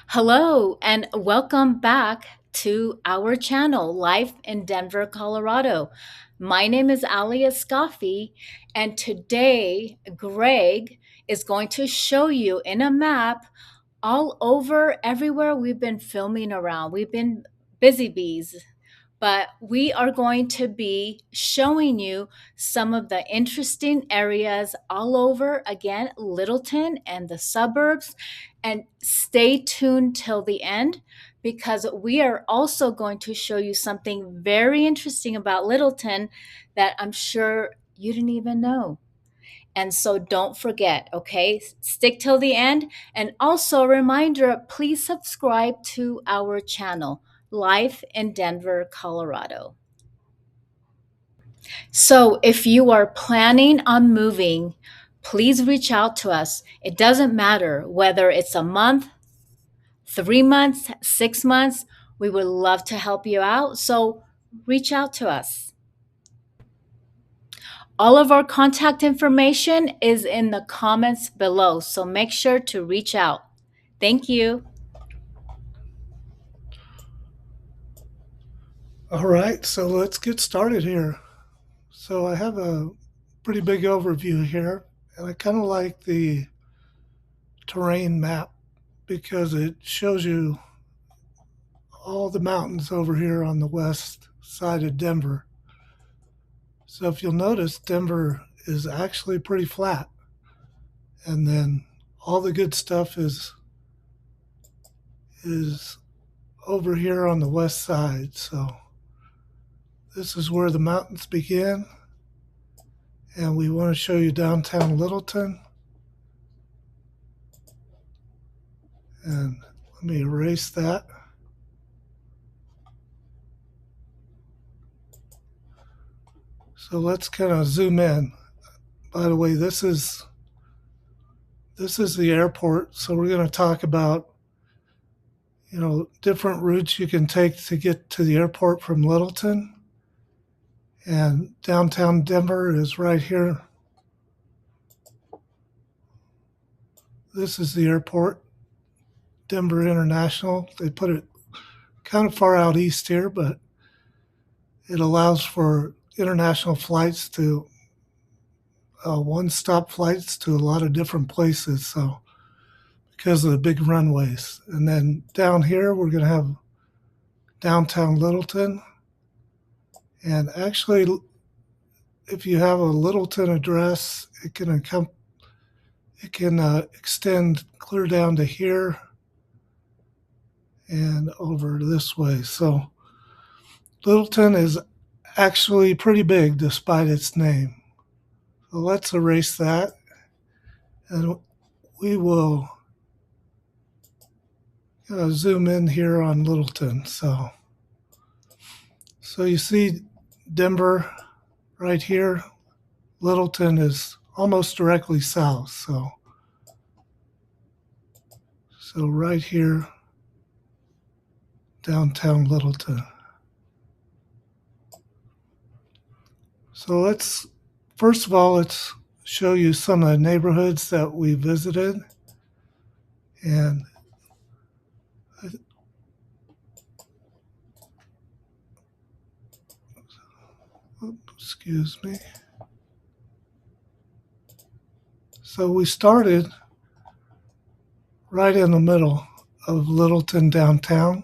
Hello, and welcome back to our channel, Life in Denver, Colorado. My name is Alia Scoffy, and today Greg is going to show you in a map all over everywhere we've been filming around. We've been busy bees, but we are going to be showing you some of the interesting areas all over, again, Littleton and the suburbs. And stay tuned till the end because we are also going to show you something very interesting about Littleton that I'm sure you didn't even know. And so don't forget, okay? Stick till the end. And also a reminder, please subscribe to our channel, Life in Denver, Colorado. So if you are planning on moving, please reach out to us. It doesn't matter whether it's a month, 3 months, 6 months. We would love to help you out. So reach out to us. All of our contact information is in the comments below, so make sure to reach out. Thank you. All right, so let's get started here. So I have a pretty big overview here, and I kind of like the terrain map because it shows you all the mountains over here on the west side of Denver. So if you'll notice, Denver is actually pretty flat, and then all the good stuff is over here on the west side. So this is where the mountains begin, and we want to show you downtown Littleton. And let me erase that. So let's kind of zoom in. By the way, this is the airport. So we're going to talk about different routes you can take to get to the airport from Littleton. And downtown Denver is right here. This is the airport, Denver International. They put it kind of far out east here, but it allows for international flights to one-stop flights to a lot of different places. So because of the big runways. And then down here, we're going to have downtown Littleton. And actually, if you have a Littleton address, it can extend clear down to here and over this way. So Littleton is actually pretty big despite its name. So let's erase that. And we will zoom in here on Littleton. So you see Denver right here. Littleton is almost directly south. So right here, downtown Littleton. So first of all, let's show you some of the neighborhoods that we visited. And excuse me. So we started right in the middle of Littleton downtown.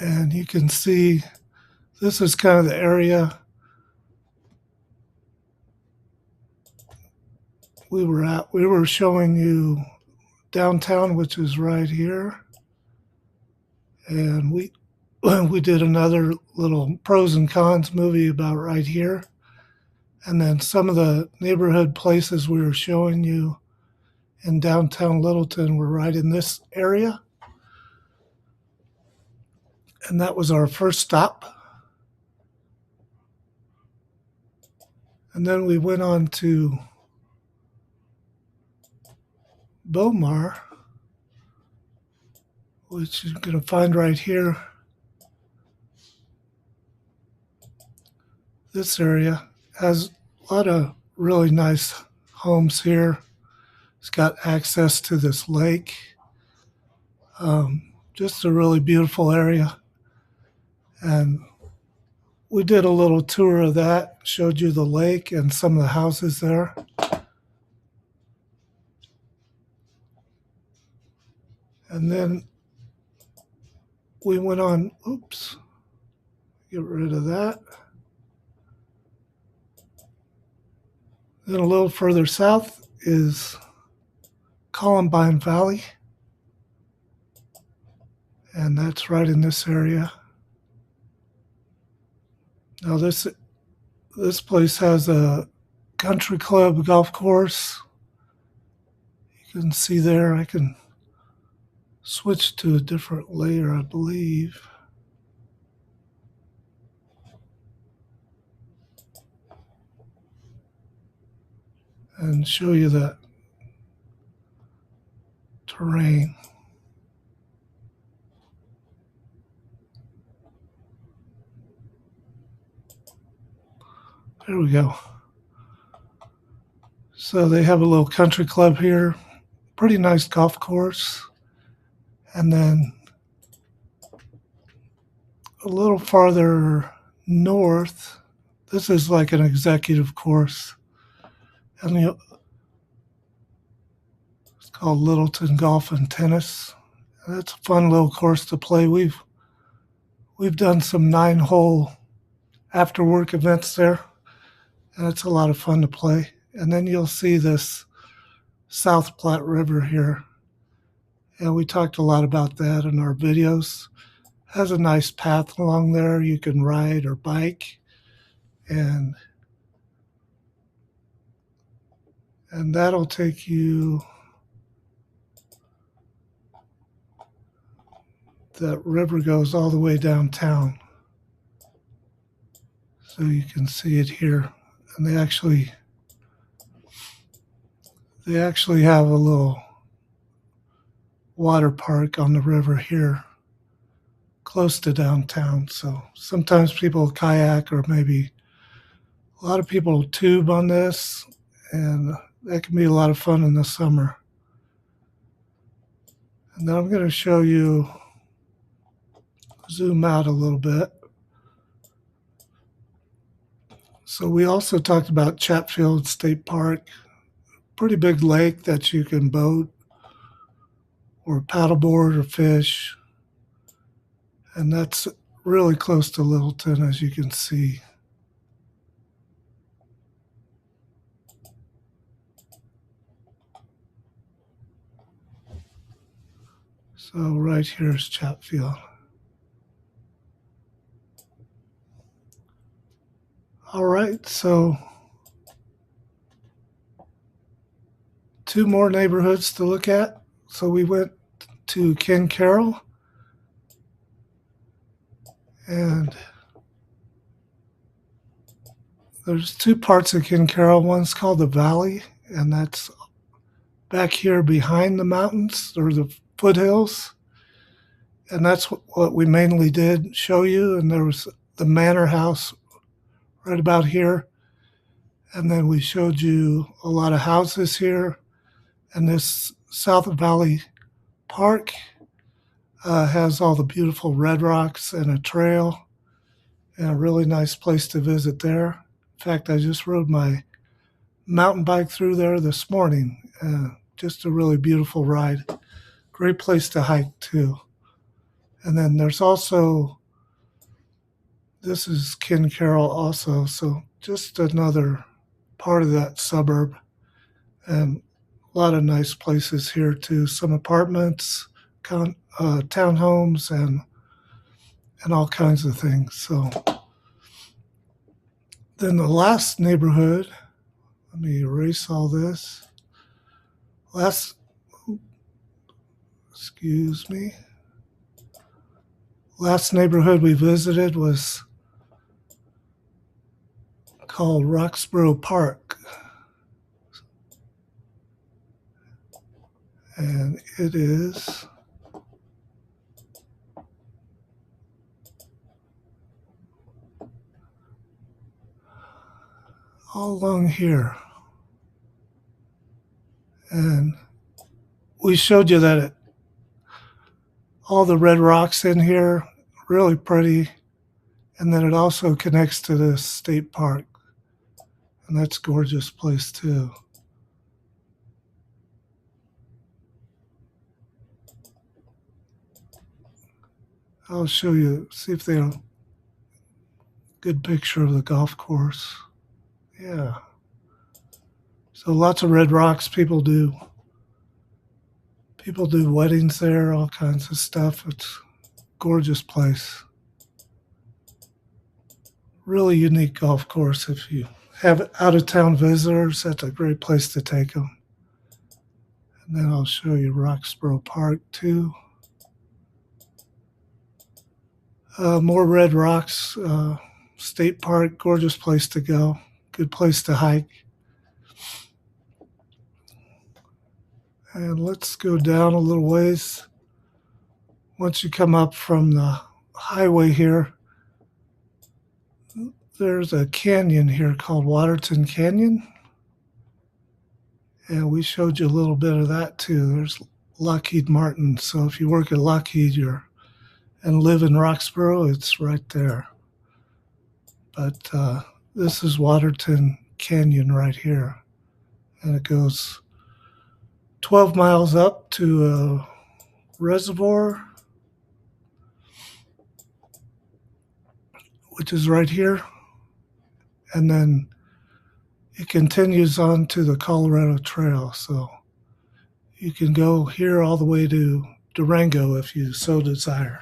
And you can see this is kind of the area we were at. We were showing you downtown, which is right here. And we did another little pros and cons movie about right here. And then some of the neighborhood places we were showing you in downtown Littleton were right in this area. And that was our first stop. And then we went on to Bomar, which you're going to find right here. This area has a lot of really nice homes here. It's got access to this lake. Just a really beautiful area. And we did a little tour of that, showed you the lake and some of the houses there. And then we went on, oops, get rid of that. Then a little further south is Columbine Valley. And that's right in this area. Now this place has a country club golf course. You can see there, I can switch to a different layer, I believe. And show you that terrain. There we go. So they have a little country club here, pretty nice golf course. And then a little farther north, this is like an executive course. And it's called Littleton Golf and Tennis. And it's a fun little course to play. We've done some 9-hole after work events there, and it's a lot of fun to play. And then you'll see this South Platte River here, and we talked a lot about that in our videos. It has a nice path along there you can ride or bike, and that'll take you, that river goes all the way downtown, so you can see it here. And they actually have a little water park on the river here close to downtown. So sometimes people kayak, or maybe a lot of people tube on this, and that can be a lot of fun in the summer. And then I'm going to show you, zoom out a little bit. So we also talked about Chatfield State Park, pretty big lake that you can boat or paddleboard or fish. And that's really close to Littleton, as you can see. So right here is Chatfield. All right, so 2 more neighborhoods to look at. So we went to Caryl, and there's 2 parts of Caryl. One's called the Valley, and that's back here behind the mountains, or the foothills. And that's what we mainly did show you. And there was the manor house right about here. And then we showed you a lot of houses here. And this South Valley Park has all the beautiful red rocks and a trail, and a really nice place to visit there. In fact, I just rode my mountain bike through there this morning. Just a really beautiful ride. Great place to hike too. And then there's also, this is Caryl also, so just another part of that suburb. And a lot of nice places here too. Some apartments, townhomes, and all kinds of things. So then the last neighborhood, let me erase all this. Last neighborhood we visited was called Roxborough Park. And it is all along here. And we showed you that all the red rocks in here, really pretty. And then it also connects to the state park. And that's a gorgeous place too. I'll show you, see if they have a good picture of the golf course. Yeah. So lots of red rocks. People do weddings there, all kinds of stuff. It's a gorgeous place. Really unique golf course. If you have out of town visitors, that's a great place to take them. And then I'll show you Roxborough Park too. More red rocks. State Park, gorgeous place to go. Good place to hike. And let's go down a little ways. Once you come up from the highway here, there's a canyon here called Waterton Canyon. And we showed you a little bit of that too. There's Lockheed Martin. So if you work at Lockheed and live in Roxborough, it's right there. But this is Waterton Canyon right here. And it goes 12 miles up to a reservoir, which is right here. And then it continues on to the Colorado Trail. So you can go here all the way to Durango if you so desire.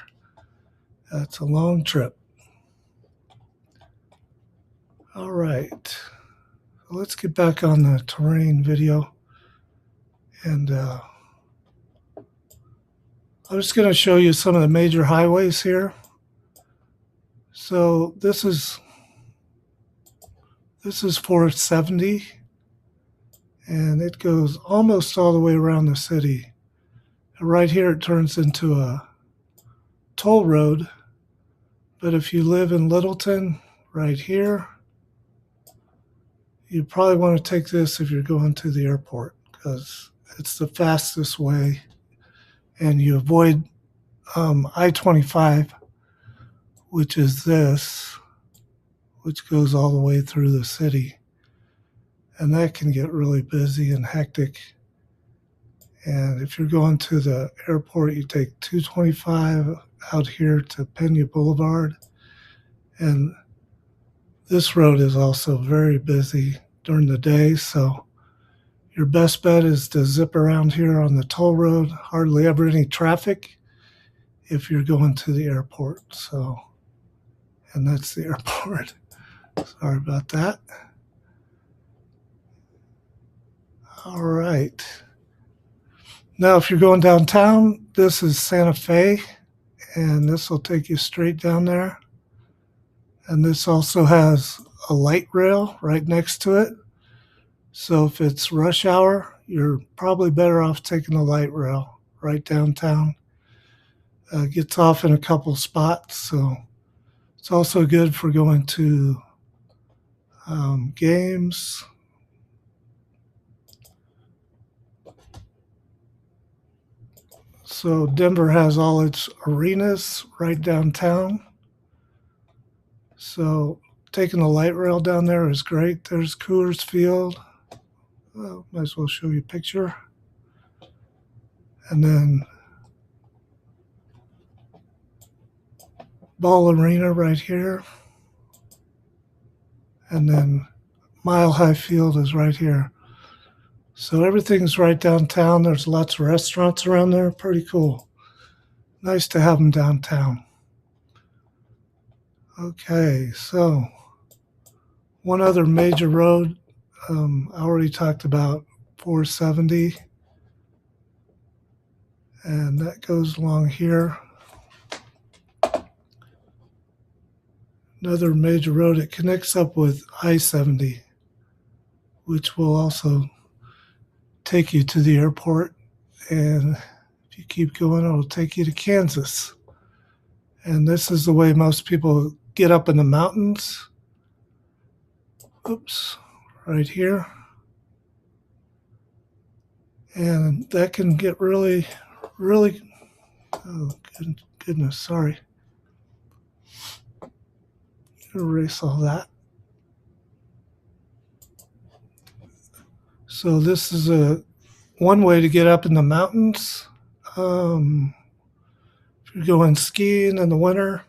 That's a long trip. All right. Let's get back on the terrain video. And I'm just going to show you some of the major highways here. So this is 470, and it goes almost all the way around the city. And right here it turns into a toll road, but if you live in Littleton, right here, you probably want to take this if you're going to the airport because it's the fastest way, and you avoid I-25, which is this, which goes all the way through the city. And that can get really busy and hectic. And if you're going to the airport, you take 225 out here to Pena Boulevard. And this road is also very busy during the day. So your best bet is to zip around here on the toll road. Hardly ever any traffic if you're going to the airport. So, and that's the airport. Sorry about that. All right. Now, if you're going downtown, this is Santa Fe, and this will take you straight down there. And this also has a light rail right next to it. So if it's rush hour, you're probably better off taking the light rail right downtown. Gets off in a couple spots, so it's also good for going to games. So Denver has all its arenas right downtown. So taking the light rail down there is great. There's Coors Field. Might as well show you a picture. And then Ball Arena right here. And then Mile High Field is right here. So everything's right downtown. There's lots of restaurants around there. Pretty cool. Nice to have them downtown. Okay, so one other major road. I already talked about 470. And that goes along here. Another major road. It connects up with I-70, which will also take you to the airport, and if you keep going, it'll take you to Kansas. And this is the way most people get up in the mountains. Oops, right here. And that can get really, really, oh, goodness, sorry. Erase all that. So this is one way to get up in the mountains. If you're going skiing in the winter,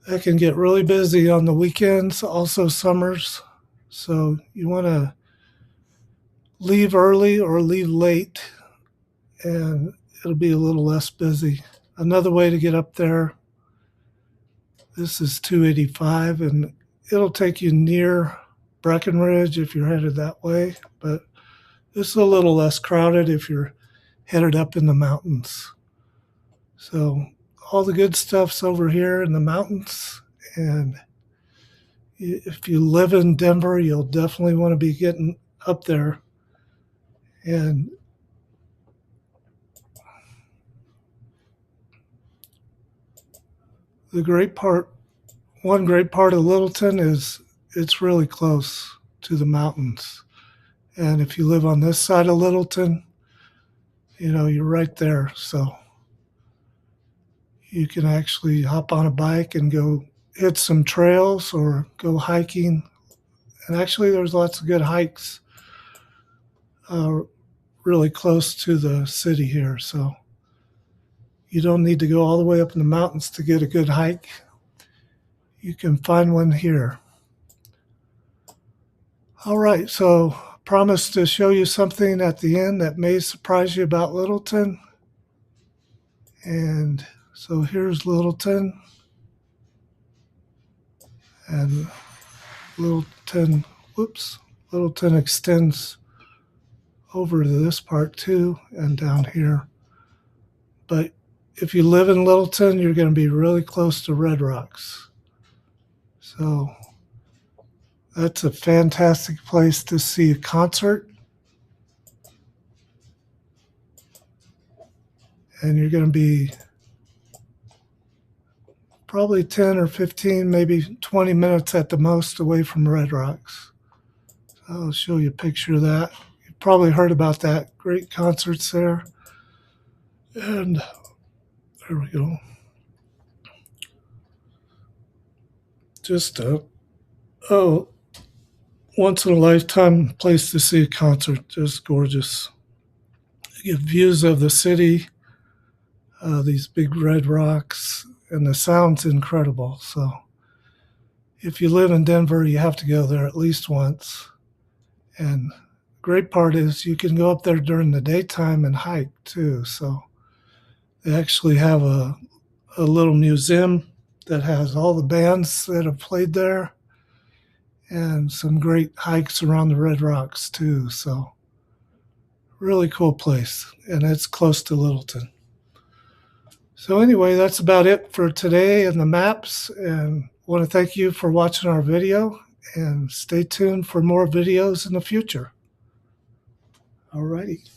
that can get really busy on the weekends, also summers. So you want to leave early or leave late, and it'll be a little less busy. Another way to get up there, this is 285, and it'll take you near Breckenridge if you're headed that way, but it's a little less crowded if you're headed up in the mountains. So all the good stuff's over here in the mountains, and if you live in Denver, you'll definitely want to be getting up there. And the great part, one great part of Littleton is it's really close to the mountains. And if you live on this side of Littleton, you're right there. So you can actually hop on a bike and go hit some trails or go hiking. And actually, there's lots of good hikes really close to the city here. So you don't need to go all the way up in the mountains to get a good hike. You can find one here. All right, so I promised to show you something at the end that may surprise you about Littleton. And so here's Littleton. And Littleton extends over to this part too and down here. But if you live in Littleton, you're going to be really close to Red Rocks. So that's a fantastic place to see a concert. And you're going to be probably 10 or 15, maybe 20 minutes at the most away from Red Rocks. So I'll show you a picture of that. You've probably heard about that. Great concerts there. And there we go. Just a once in a lifetime place to see a concert. Just gorgeous. You get views of the city, these big red rocks, and the sound's incredible. So if you live in Denver, you have to go there at least once. And the great part is you can go up there during the daytime and hike too. So they actually have a little museum that has all the bands that have played there and some great hikes around the Red Rocks too. So really cool place, and it's close to Littleton. So anyway, that's about it for today and the maps, and I want to thank you for watching our video, and stay tuned for more videos in the future. Alrighty.